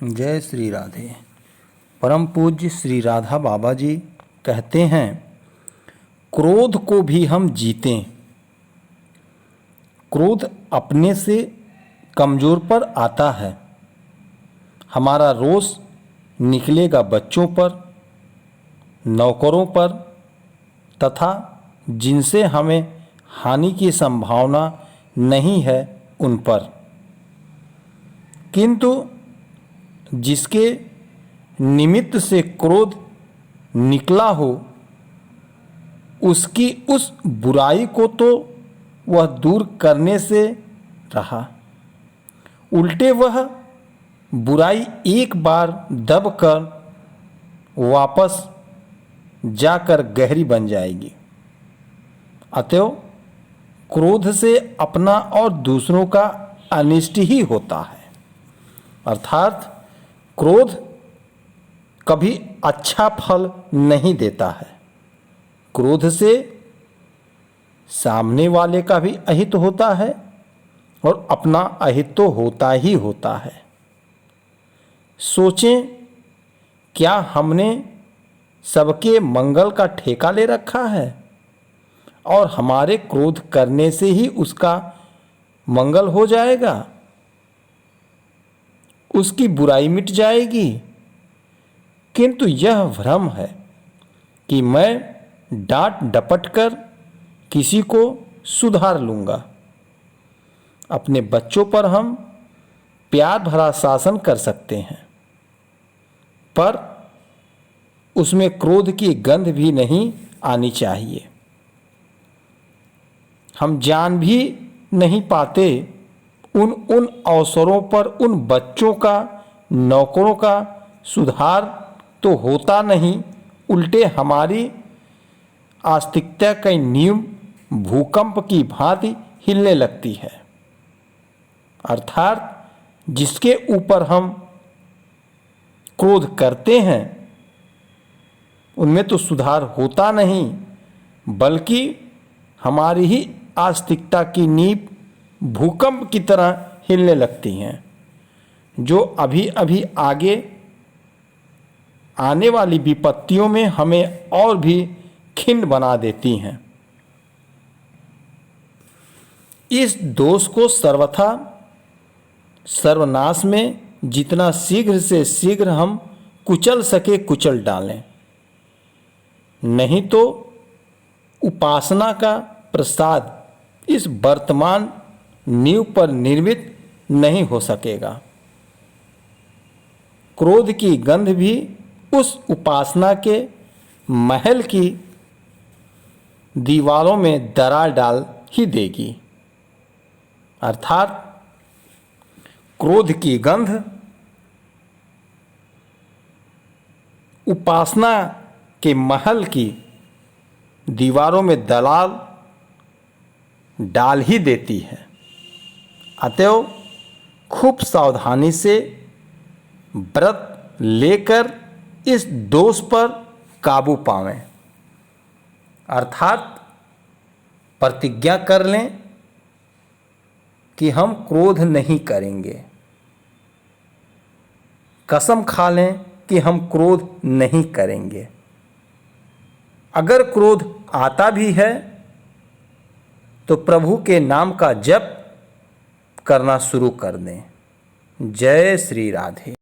जय श्री राधे। परम पूज्य श्री राधा बाबा जी कहते हैं, क्रोध को भी हम जीतें। क्रोध अपने से कमज़ोर पर आता है। हमारा रोष निकलेगा बच्चों पर, नौकरों पर तथा जिनसे हमें हानि की संभावना नहीं है उन पर। किंतु जिसके निमित्त से क्रोध निकला हो, उसकी उस बुराई को तो वह दूर करने से रहा, उल्टे वह बुराई एक बार दबकर वापस जाकर गहरी बन जाएगी। अतएव क्रोध से अपना और दूसरों का अनिष्ट ही होता है। अर्थात क्रोध कभी अच्छा फल नहीं देता है। क्रोध से सामने वाले का भी अहित होता है और अपना अहित तो होता ही होता है। सोचें, क्या हमने सबके मंगल का ठेका ले रखा है और हमारे क्रोध करने से ही उसका मंगल हो जाएगा, उसकी बुराई मिट जाएगी? किंतु यह भ्रम है कि मैं डांट डपट कर किसी को सुधार लूँगा। अपने बच्चों पर हम प्यार भरा शासन कर सकते हैं, पर उसमें क्रोध की गंध भी नहीं आनी चाहिए। हम जान भी नहीं पाते उन अवसरों पर उन बच्चों का, नौकरों का सुधार तो होता नहीं, उल्टे हमारी आस्तिकता की नींव भूकंप की भांति हिलने लगती है। अर्थात जिसके ऊपर हम क्रोध करते हैं उनमें तो सुधार होता नहीं, बल्कि हमारी ही आस्तिकता की नींव भूकंप की तरह हिलने लगती हैं, जो अभी अभी आगे आने वाली विपत्तियों में हमें और भी खिन्न बना देती हैं। इस दोष को सर्वथा सर्वनाश में जितना शीघ्र से शीघ्र हम कुचल सके कुचल डालें, नहीं तो उपासना का प्रसाद इस वर्तमान नींव पर निर्मित नहीं हो सकेगा। क्रोध की गंध भी उस उपासना के महल की दीवारों में दरार डाल ही देगी। अर्थात क्रोध की गंध उपासना के महल की दीवारों में दरार डाल ही देती है। अतएव खूब सावधानी से व्रत लेकर इस दोष पर काबू पावें। अर्थात प्रतिज्ञा कर लें कि हम क्रोध नहीं करेंगे। कसम खा लें कि हम क्रोध नहीं करेंगे। अगर क्रोध आता भी है तो प्रभु के नाम का जप करना शुरू कर दें। जय श्री राधे।